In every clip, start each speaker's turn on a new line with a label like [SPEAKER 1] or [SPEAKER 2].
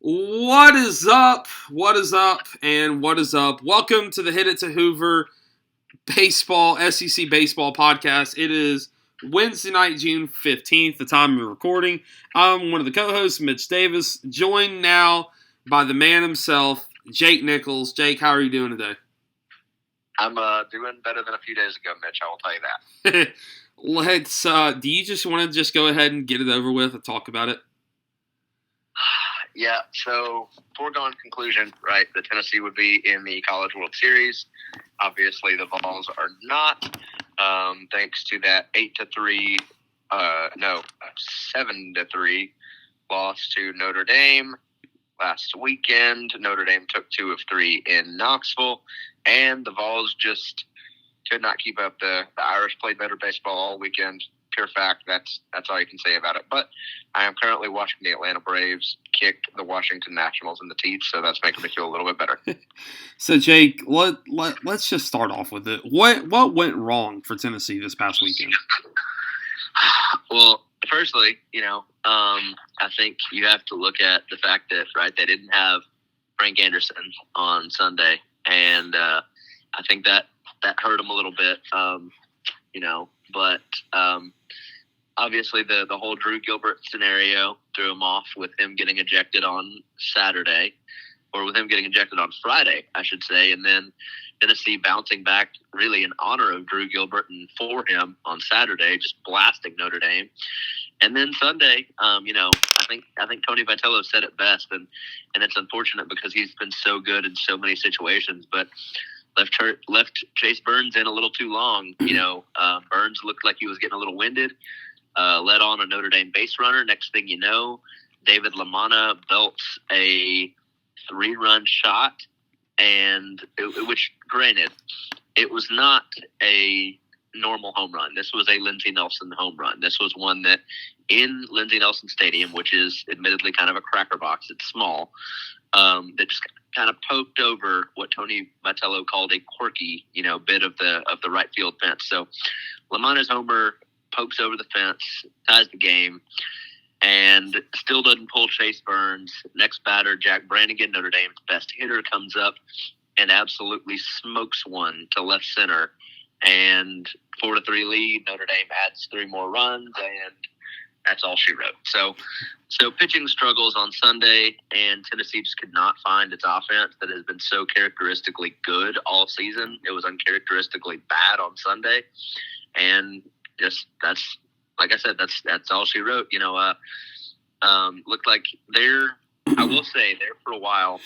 [SPEAKER 1] What is up? What is up? And what is up? Welcome to the Hit It to Hoover Baseball, SEC Baseball Podcast. It is Wednesday night, June 15th, the time of recording. I'm one of the co-hosts, Mitch Davis, joined now by the man himself, Jake Nichols. Jake, how are you doing today?
[SPEAKER 2] I'm doing better than a few days ago, Mitch. I will tell you
[SPEAKER 1] that. Do you just want to just go ahead and get it over with and talk about it?
[SPEAKER 2] Yeah, so foregone conclusion, right? The Tennessee would be in the College World Series. Obviously, the Vols are not, thanks to that 7-3 loss to Notre Dame last weekend. Notre Dame took 2 of 3 in Knoxville, and the Vols just could not keep up. The Irish played better baseball all weekend. Pure fact. That's all you can say about it. But I am currently watching the Atlanta Braves kick the Washington Nationals in the teeth, so that's making me feel a little bit better.
[SPEAKER 1] So, Jake, let's just start off with it. What went wrong for Tennessee this past weekend?
[SPEAKER 2] Well, firstly, I think you have to look at the fact that, right, they didn't have Frank Anderson on Sunday, and I think that hurt them a little bit, but obviously the whole Drew Gilbert scenario threw him off with him getting ejected on Saturday, or with him getting ejected on Friday, I should say, and then Tennessee bouncing back really in honor of Drew Gilbert and for him on Saturday, just blasting Notre Dame. And then Sunday, I think Tony Vitello said it best, and it's unfortunate because he's been so good in so many situations, but left Chase Burns in a little too long. Burns looked like he was getting a little winded. Led on a Notre Dame base runner. Next thing you know, David LaManna belts a 3-run shot, which, granted, it was not a normal home run. This was a Lindsey Nelson home run. This was one that in Lindsey Nelson Stadium, which is admittedly kind of a cracker box, it's small, that just kind of poked over what Tony Vitello called a quirky, bit of the right field fence. So LaManna's homer pokes over the fence, ties the game, and still doesn't pull Chase Burns. Next batter, Jack Brannigan, Notre Dame's best hitter, comes up and absolutely smokes one to left center. And 4-3 lead. Notre Dame adds 3 more runs, and that's all she wrote. So pitching struggles on Sunday, and Tennessee just could not find its offense that has been so characteristically good all season. It was uncharacteristically bad on Sunday, and just that's, like I said, that's all she wrote. Looked like I will say there for a while.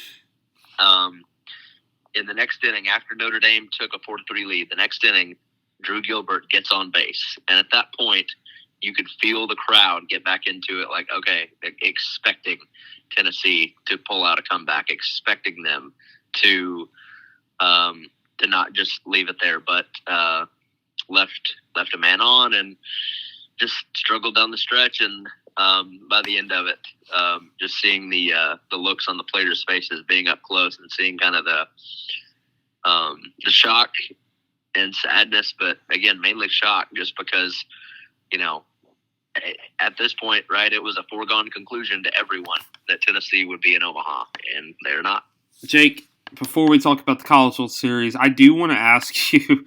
[SPEAKER 2] In the next inning, after Notre Dame took a 4-3 lead, the next inning, Drew Gilbert gets on base, and at that point, you could feel the crowd get back into it, like, okay, expecting Tennessee to pull out a comeback, expecting them to not just leave it there, but left a man on and just struggled down the stretch. And by the end of it, just seeing the looks on the players' faces, being up close and seeing kind of the shock and sadness, but again, mainly shock, just because, at this point, right, it was a foregone conclusion to everyone that Tennessee would be in Omaha, and they're not.
[SPEAKER 1] Jake, before we talk about the College World Series, I do want to ask you,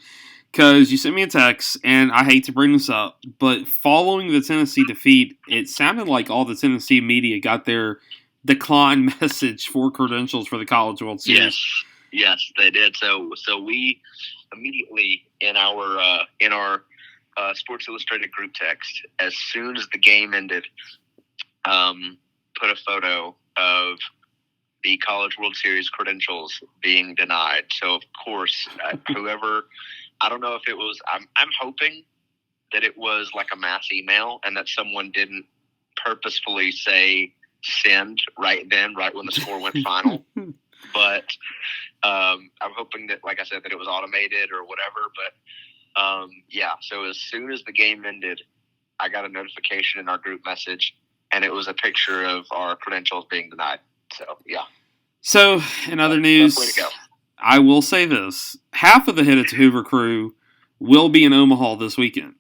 [SPEAKER 1] because you sent me a text, and I hate to bring this up, but following the Tennessee defeat, it sounded like all the Tennessee media got their decline message for credentials for the College World Series.
[SPEAKER 2] Yes, they did. So we immediately in our Sports Illustrated group text, as soon as the game ended, put a photo of the College World Series credentials being denied. So of course, whoever, I don't know if it was, I'm hoping that it was like a mass email and that someone didn't purposefully say send right when the score went final. But I'm hoping that, like I said, that it was automated or whatever. But so as soon as the game ended, I got a notification in our group message, and it was a picture of our credentials being denied. So, yeah.
[SPEAKER 1] So, in other news,
[SPEAKER 2] way to go.
[SPEAKER 1] I will say this. Half of the Hit It to Hoover crew will be in Omaha this weekend.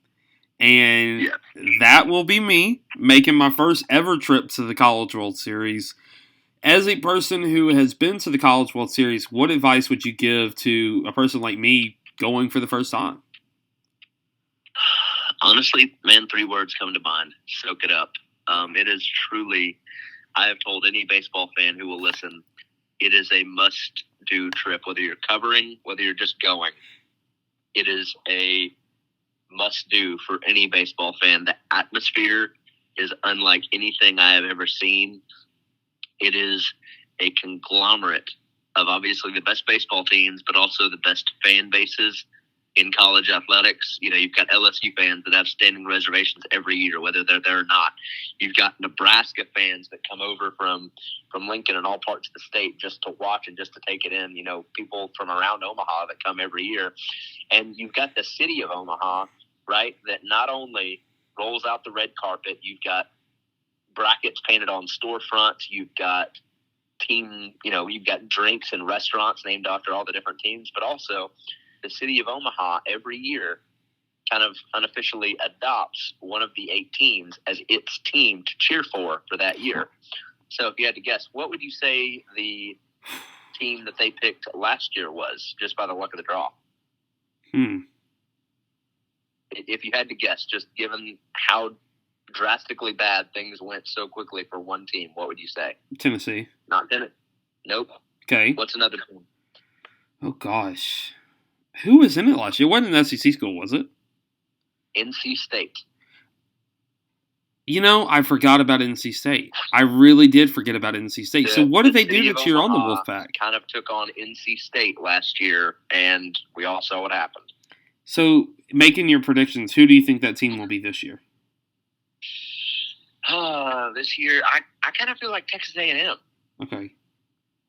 [SPEAKER 1] And that will be me making my first ever trip to the College World Series. As a person who has been to the College World Series, what advice would you give to a person like me going for the first time?
[SPEAKER 2] Honestly, man, 3 words come to mind. Soak it up. It is truly, I have told any baseball fan who will listen, it is a must-do trip, whether you're covering, whether you're just going. It is a must-do for any baseball fan. The atmosphere is unlike anything I have ever seen. It is a conglomerate of obviously the best baseball teams, but also the best fan bases in college athletics. You know, you've got LSU fans that have standing reservations every year, whether they're there or not. You've got Nebraska fans that come over from Lincoln and all parts of the state just to watch and just to take it in. You know, people from around Omaha that come every year. And you've got the city of Omaha, right, that not only rolls out the red carpet, you've got brackets painted on storefronts, you've got you've got drinks and restaurants named after all the different teams, but also the city of Omaha every year kind of unofficially adopts one of the 8 teams as its team to cheer for that year. So if you had to guess, what would you say the team that they picked last year was, just by the luck of the draw? If you had to guess, just given how drastically bad things went so quickly for one team, what would you say?
[SPEAKER 1] Tennessee.
[SPEAKER 2] Not Tennessee. Nope.
[SPEAKER 1] Okay.
[SPEAKER 2] What's another team?
[SPEAKER 1] Oh, gosh. Who was in it last year? It wasn't an SEC school, was it?
[SPEAKER 2] NC State.
[SPEAKER 1] You know, I forgot about NC State. I really did forget about NC State. So what did they do to cheer on the Wolfpack?
[SPEAKER 2] Kind of took on NC State last year, and we all saw what happened.
[SPEAKER 1] So, making your predictions, who do you think that team will be this year?
[SPEAKER 2] This year, I kind of feel like Texas A&M.
[SPEAKER 1] Okay.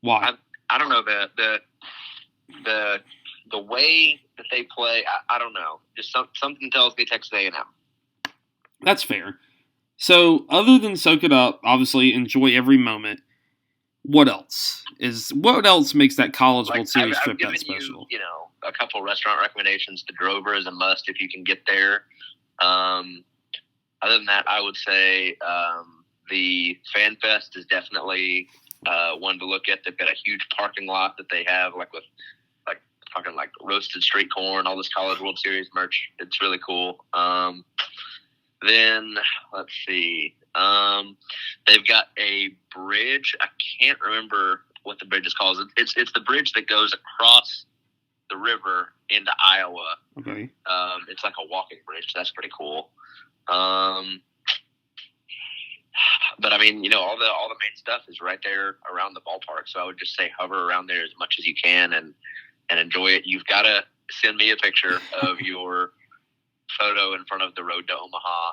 [SPEAKER 1] Why?
[SPEAKER 2] I don't know the way that they play. I don't know. Just something tells me Texas A&M.
[SPEAKER 1] That's fair. So, other than soak it up, obviously enjoy every moment. What else makes that College World Series trip that special?
[SPEAKER 2] You know, a couple restaurant recommendations. The Drover is a must if you can get there. Other than that, I would say the Fan Fest is definitely one to look at. They've got a huge parking lot that they have, like roasted street corn, all this College World Series merch. It's really cool. Then let's see. They've got a bridge. I can't remember what the bridge is called. It's the bridge that goes across the river into Iowa.
[SPEAKER 1] Okay.
[SPEAKER 2] It's like a walking bridge. That's pretty cool. But I mean, you know, all the main stuff is right there around the ballpark. So I would just say hover around there as much as you can and enjoy it. You've got to send me a picture of your photo in front of the Road to Omaha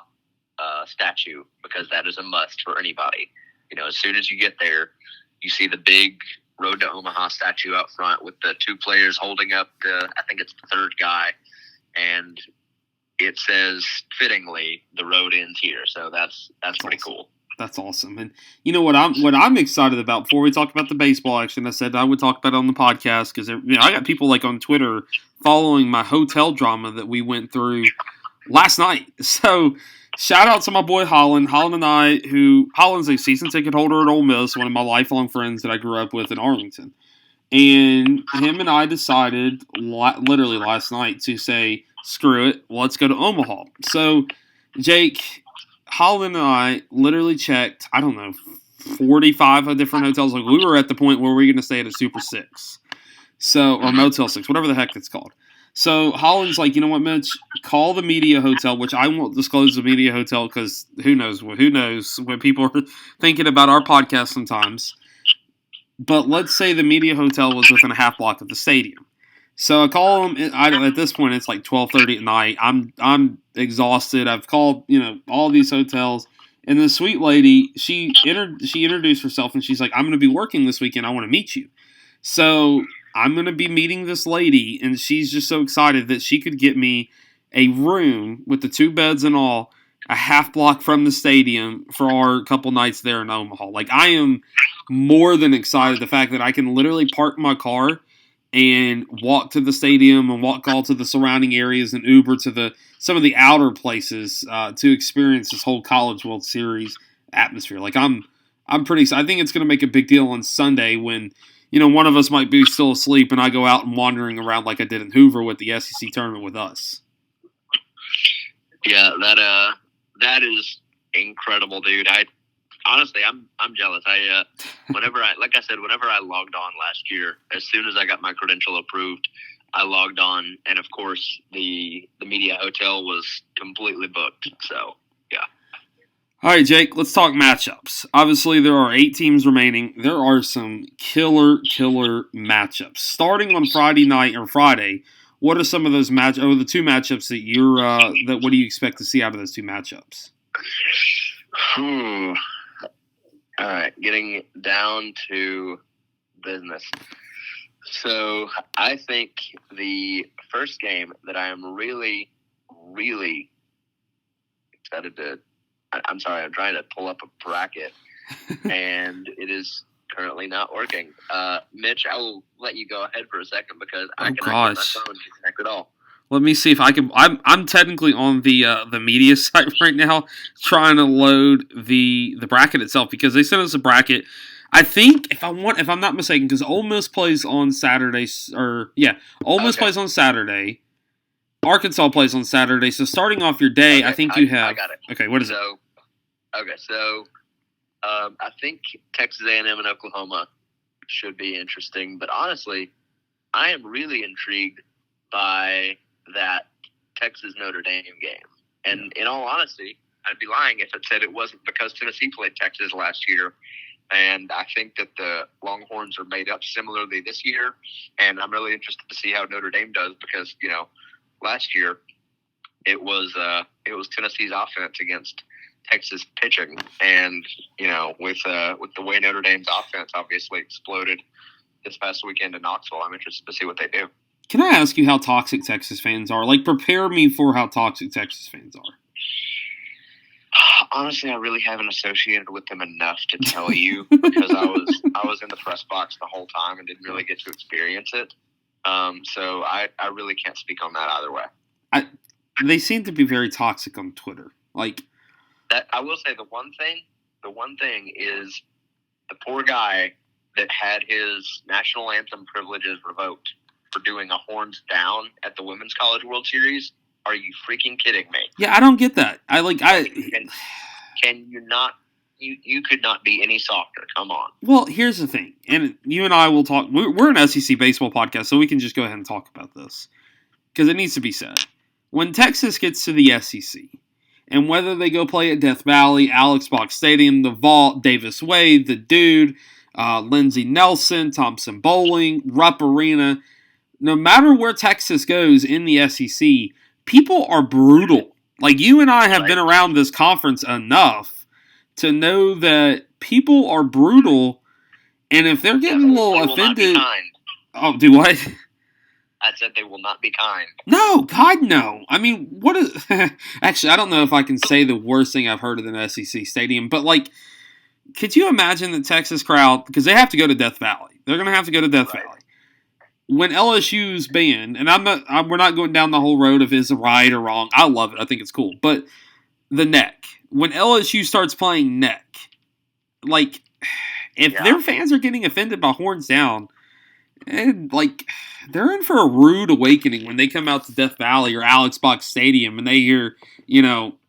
[SPEAKER 2] statue, because that is a must for anybody. You know, as soon as you get there, you see the big Road to Omaha statue out front with the 2 players holding up I think it's the 3rd guy, and it says fittingly, the road ends here. So that's pretty
[SPEAKER 1] awesome.
[SPEAKER 2] Cool.
[SPEAKER 1] That's awesome. And you know what I'm excited about before we talk about the baseball action, I said I would talk about it on the podcast because I got people like on Twitter following my hotel drama that we went through last night. So shout out to my boy Holland. Holland's a season ticket holder at Ole Miss, one of my lifelong friends that I grew up with in Arlington. And him and I decided literally last night to say, screw it, let's go to Omaha. So Jake, Holland and I literally checked, 45 different hotels. Like, we were at the point where we were going to stay at a Super 6. Or Motel 6, whatever the heck it's called. So Holland's like, you know what, Mitch? Call the media hotel, which I won't disclose the media hotel because who knows when people are thinking about our podcast sometimes. But let's say the media hotel was within a half block of the stadium. So I call them. At this point, it's like 12:30 at night. I'm exhausted. I've called all these hotels, and the sweet lady she introduced herself, and she's like, "I'm going to be working this weekend. I want to meet you." So I'm going to be meeting this lady, and she's just so excited that she could get me a room with the 2 beds and all, a half block from the stadium for our couple nights there in Omaha. Like, I am more than excited the fact that I can literally park my car and walk to the stadium and walk all to the surrounding areas and Uber to some of the outer places to experience this whole College World Series atmosphere. Like, I'm I think it's going to make a big deal on Sunday when, one of us might be still asleep and I go out and wandering around like I did in Hoover with the SEC tournament with us.
[SPEAKER 2] Yeah, that is incredible, dude. Honestly, I'm jealous. Whenever I logged on last year, as soon as I got my credential approved, I logged on, and of course the media hotel was completely booked. So, yeah.
[SPEAKER 1] All right, Jake, let's talk matchups. Obviously, there are 8 teams remaining. There are some killer matchups. Starting on Friday, what are some of those the 2 matchups that what do you expect to see out of those 2 matchups?
[SPEAKER 2] All right, getting down to business. So I think the first game that I am really, really excited to – I'm sorry, I'm trying to pull up a bracket, and it is currently not working. Mitch, I will let you go ahead for a second because I cannot get my phone to connect at all.
[SPEAKER 1] Let me see if I can. I'm technically on the media site right now, trying to load the bracket itself because they sent us a bracket. I think if I'm not mistaken, because Ole Miss plays on Saturday, Ole Miss plays on Saturday. Arkansas plays on Saturday. So starting off your day,
[SPEAKER 2] okay,
[SPEAKER 1] I think you have.
[SPEAKER 2] I got it.
[SPEAKER 1] Okay, what is
[SPEAKER 2] it? Okay, so I think Texas A&M and Oklahoma should be interesting, but honestly, I am really intrigued by that Texas Notre Dame game. And in all honesty, I'd be lying if it said it wasn't because Tennessee played Texas last year. And I think that the Longhorns are made up similarly this year. And I'm really interested to see how Notre Dame does because, last year it was Tennessee's offense against Texas pitching. And, with the way Notre Dame's offense obviously exploded this past weekend in Knoxville, I'm interested to see what they do.
[SPEAKER 1] Can I ask you how toxic Texas fans are? Like, prepare me for how toxic Texas fans are.
[SPEAKER 2] Honestly, I really haven't associated with them enough to tell you because I was in the press box the whole time and didn't really get to experience it. So I really can't speak on that either way.
[SPEAKER 1] They seem to be very toxic on Twitter. Like
[SPEAKER 2] that, I will say the one thing is the poor guy that had his national anthem privileges revoked for doing a horns down at the Women's College World Series. Are you freaking kidding me?
[SPEAKER 1] Yeah, I don't get that.
[SPEAKER 2] Can you not? You could not be any softer. Come on.
[SPEAKER 1] Well, here's the thing, and you and I will talk. We're an SEC baseball podcast, so we can just go ahead and talk about this because it needs to be said. When Texas gets to the SEC, and whether they go play at Death Valley, Alex Box Stadium, the Vault, Davis Wade, the Dude, Lindsey Nelson, Thompson Bowling, Rupp Arena, no matter where Texas goes in the SEC, people are brutal. Like, you and I have been around this conference enough to know that people are brutal, and if they're getting a little offended... Oh, do what?
[SPEAKER 2] I said they will not be kind.
[SPEAKER 1] No, God, no. I mean, what is... Actually, I don't know if I can say the worst thing I've heard of an SEC stadium, but, like, could you imagine the Texas crowd... Because they have to go to Death Valley. They're going to have to go to Death Valley. When LSU's banned, and we're not going down the whole road of is it right or wrong. I love it. I think it's cool. But the neck. When LSU starts playing neck, like, if their fans are getting offended by horns down, and, like, they're in for a rude awakening when they come out to Death Valley or Alex Box Stadium and they hear,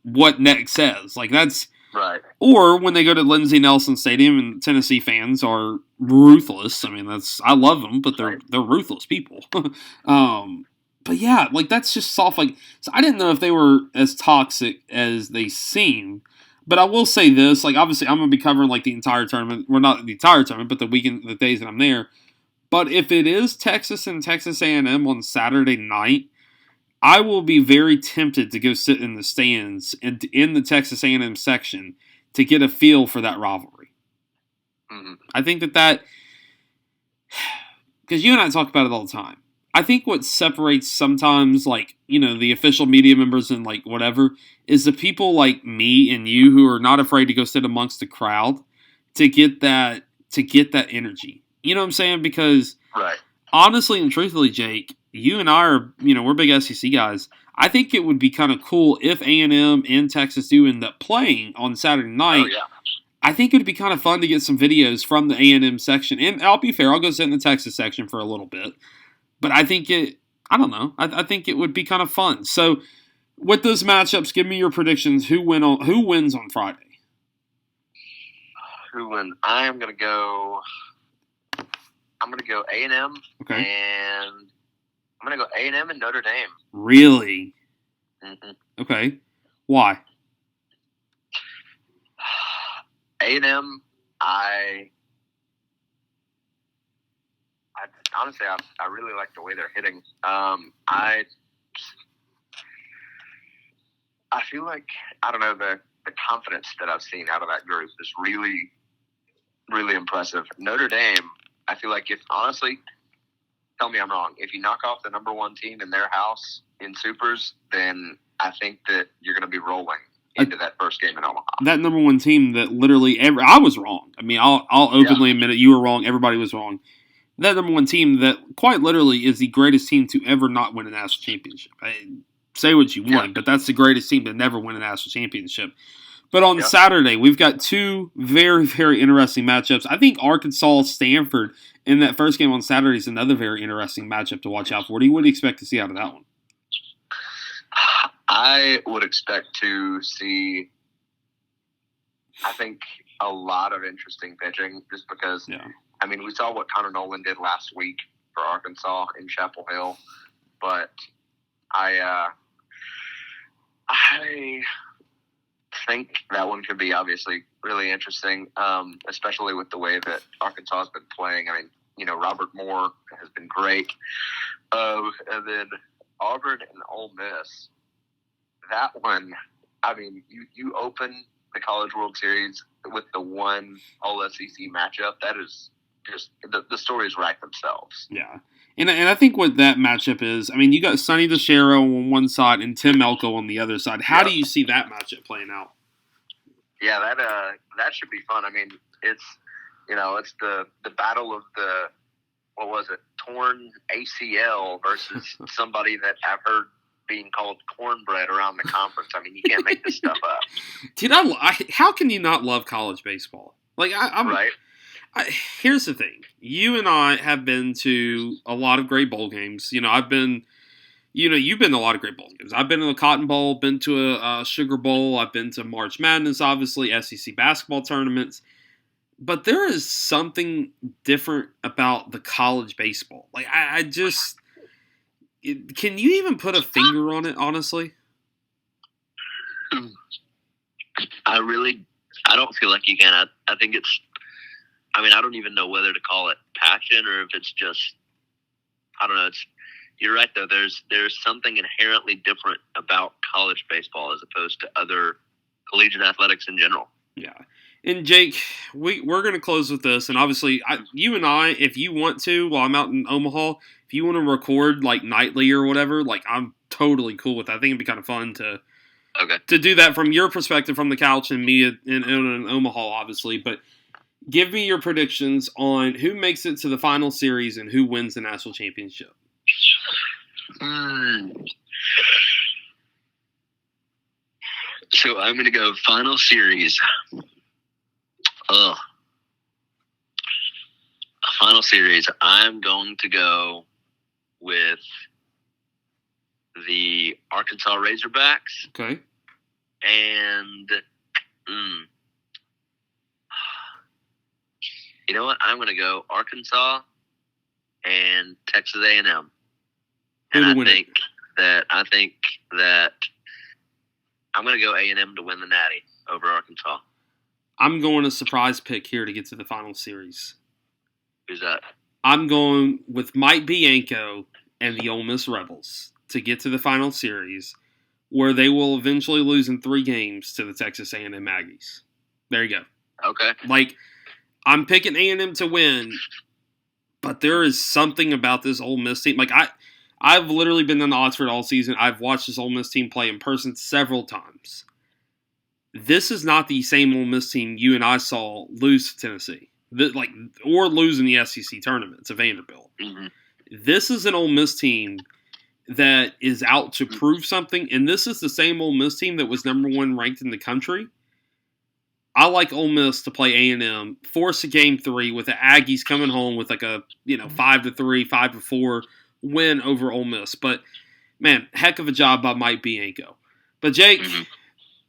[SPEAKER 1] what neck says. Like, that's...
[SPEAKER 2] Right.
[SPEAKER 1] Or when they go to Lindsey Nelson Stadium and Tennessee fans are ruthless. I mean, I love them, but they're ruthless people. But yeah, like that's just soft. Like, so I didn't know if they were as toxic as they seem. But I will say this: like, obviously, I'm gonna be covering like the entire tournament. Well, not the entire tournament, but the days that I'm there. But if it is Texas and Texas A&M on Saturday night, I will be very tempted to go sit in the stands and in the Texas A&M section to get a feel for that rivalry.
[SPEAKER 2] Mm-hmm.
[SPEAKER 1] I think that because you and I talk about it all the time. I think what separates sometimes, like, the official media members and like whatever, is the people like me and you who are not afraid to go sit amongst the crowd to get that energy. You know what I'm saying? Because honestly and truthfully, Jake, you and I are, we're big SEC guys. I think it would be kind of cool if A&M and Texas do end up playing on Saturday night.
[SPEAKER 2] Oh, yeah.
[SPEAKER 1] I think it would be kind of fun to get some videos from the A&M section. And I'll be fair, I'll go sit in the Texas section for a little bit. But I think I don't know. I think it would be kind of fun. So with those matchups, give me your predictions. Who wins on Friday?
[SPEAKER 2] Who wins? I'm gonna go A&M.
[SPEAKER 1] Okay.
[SPEAKER 2] And I'm gonna go A&M and Notre Dame.
[SPEAKER 1] Really?
[SPEAKER 2] Mm-hmm.
[SPEAKER 1] Okay. Why?
[SPEAKER 2] A&M, I honestly, I really like the way they're hitting. I feel like, I don't know, the confidence that I've seen out of that group is really, really impressive. Notre Dame, I feel like honestly, tell me I'm wrong, if you knock off the number one team in their house in Supers, then I think that you're going to be rolling into that first game in Omaha.
[SPEAKER 1] That number one team that literally I was wrong. I mean, I'll openly admit it. You were wrong. Everybody was wrong. That number one team that quite literally is the greatest team to ever not win a national championship. Say what you want, but that's the greatest team to never win a national championship. But on Saturday, we've got two very, very interesting matchups. I think Arkansas-Stanford in that first game on Saturday is another very interesting matchup to watch out for. What do you expect to see out of that one?
[SPEAKER 2] I would expect to see, I think, a lot of interesting pitching just because, I mean, we saw what Connor Nolan did last week for Arkansas in Chapel Hill, but I think that one could be obviously really interesting, especially with the way that Arkansas has been playing. I mean, you know, Robert Moore has been great. And then Auburn and Ole Miss, that one, I mean, you open the College World Series with the one All-SEC matchup, that is just, the stories write themselves.
[SPEAKER 1] Yeah. And I think what that matchup is, I mean, you got Sonny DeShero on one side and Tim Elko on the other side. How do you see that matchup playing out?
[SPEAKER 2] Yeah, that should be fun. I mean, it's the battle of the, what was it, torn ACL versus somebody that I've heard being called cornbread around the conference. I mean, you can't make this stuff up.
[SPEAKER 1] Dude, how can you not love college baseball? Like, I'm
[SPEAKER 2] right.
[SPEAKER 1] Here's the thing. You and I have been to a lot of great bowl games. You know, you've been to a lot of great bowl games. I've been to the Cotton Bowl, been to a Sugar Bowl. I've been to March Madness, obviously, SEC basketball tournaments. But there is something different about the college baseball. Like, I just... Can you even put a finger on it, honestly?
[SPEAKER 2] I don't feel like you can. I think it's... I mean, I don't even know whether to call it passion or if it's just, I don't know. You're right though. There's something inherently different about college baseball as opposed to other collegiate athletics in general.
[SPEAKER 1] Yeah. And Jake, we're going to close with this, and obviously, you and I, if you want to, while I'm out in Omaha, if you want to record like nightly or whatever, like I'm totally cool with that. I think it'd be kind of fun to do that from your perspective, from the couch, and me in Omaha, obviously, but. Give me your predictions on who makes it to the final series and who wins the national championship.
[SPEAKER 2] So I'm going to go final series. Final series. I'm going to go with the Arkansas Razorbacks.
[SPEAKER 1] Okay.
[SPEAKER 2] And you know what? I'm going to go Arkansas and Texas A&M. And I think that I'm going to go A&M to win the Natty over Arkansas.
[SPEAKER 1] I'm going a surprise pick here to get to the final series.
[SPEAKER 2] Who's that?
[SPEAKER 1] I'm going with Mike Bianco and the Ole Miss Rebels to get to the final series, where they will eventually lose in 3 games to the Texas A&M Aggies. There you go.
[SPEAKER 2] Okay.
[SPEAKER 1] Like, I'm picking A&M to win, but there is something about this Ole Miss team. Like, I've literally been in Oxford all season. I've watched this Ole Miss team play in person several times. This is not the same Ole Miss team you and I saw lose to Tennessee, or lose in the SEC tournament to Vanderbilt.
[SPEAKER 2] Mm-hmm.
[SPEAKER 1] This is an Ole Miss team that is out to prove something, and this is the same Ole Miss team that was number 1 ranked in the country. I like Ole Miss to play A&M, force a game 3 with the Aggies coming home with like a 5-3, 5-4 win over Ole Miss. But man, heck of a job by Mike Bianco. But Jake,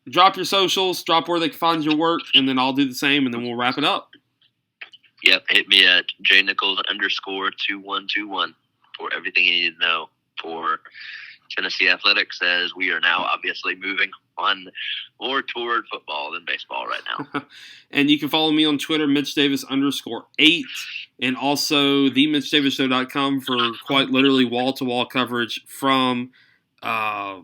[SPEAKER 1] drop your socials, drop where they can find your work, and then I'll do the same, and then we'll wrap it up.
[SPEAKER 2] Yep, hit me at jnichols_2121 for everything you need to know for Tennessee athletics, as we are now obviously moving on more toward football than baseball right now.
[SPEAKER 1] And you can follow me on Twitter, MitchDavis_8, and also themitchdavisshow.com for quite literally wall-to-wall coverage from Omaha.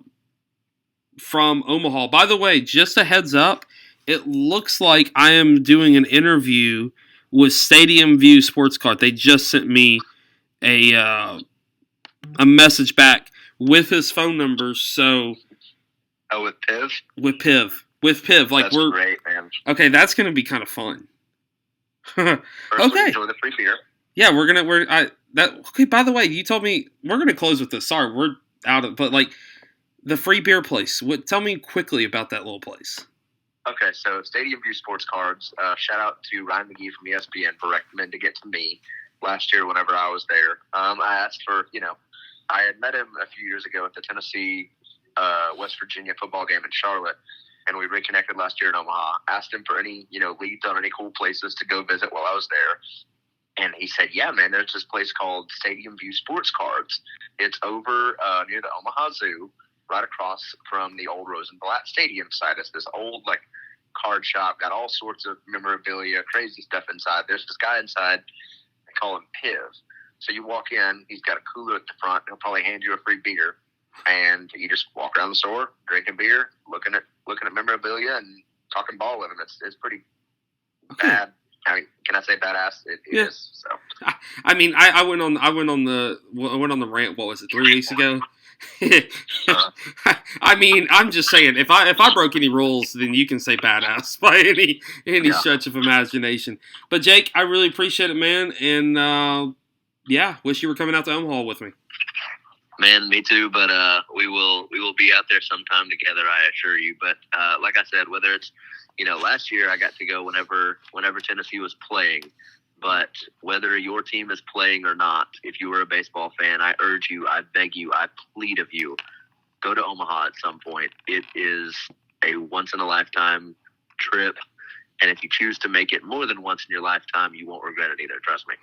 [SPEAKER 1] By the way, just a heads up, it looks like I am doing an interview with Stadium View Sports Card. They just sent me a message back with his phone number. So,
[SPEAKER 2] with Piv.
[SPEAKER 1] Like,
[SPEAKER 2] that's great, man.
[SPEAKER 1] Okay, that's gonna be kind of fun.
[SPEAKER 2] Okay. Enjoy the free beer.
[SPEAKER 1] Yeah, okay. By the way, you told me we're gonna close with this. Sorry, we're out of. But like the free beer place. Tell me quickly about that little place.
[SPEAKER 2] Okay, so Stadium View Sports Cards. Shout out to Ryan McGee from ESPN for recommending it to me last year whenever I was there. I asked for, I had met him a few years ago at the Tennessee West Virginia football game in Charlotte, and we reconnected last year in Omaha. Asked him for any, leads on any cool places to go visit while I was there. And he said, yeah, man, there's this place called Stadium View Sports Cards. It's over near the Omaha Zoo, right across from the old Rosenblatt Stadium site. It's this old, card shop, got all sorts of memorabilia, crazy stuff inside. There's this guy inside, they call him Piv. So you walk in, he's got a cooler at the front, he'll probably hand you a free beer, and you just walk around the store, drinking beer, looking at memorabilia, and talking ball with him. It's pretty bad. I mean, can I say badass? It is. So.
[SPEAKER 1] I mean, I went on the rant. What was it, 3 weeks ago? I mean, I'm just saying, if I broke any rules, then you can say badass by any stretch of imagination. But Jake, I really appreciate it, man, and wish you were coming out to Omaha with me.
[SPEAKER 2] Man, me too. But we will be out there sometime together, I assure you. But like I said, whether it's last year I got to go whenever Tennessee was playing. But whether your team is playing or not, if you were a baseball fan, I urge you, I beg you, I plead of you, go to Omaha at some point. It is a once-in-a-lifetime trip, and if you choose to make it more than once in your lifetime, you won't regret it either, trust me.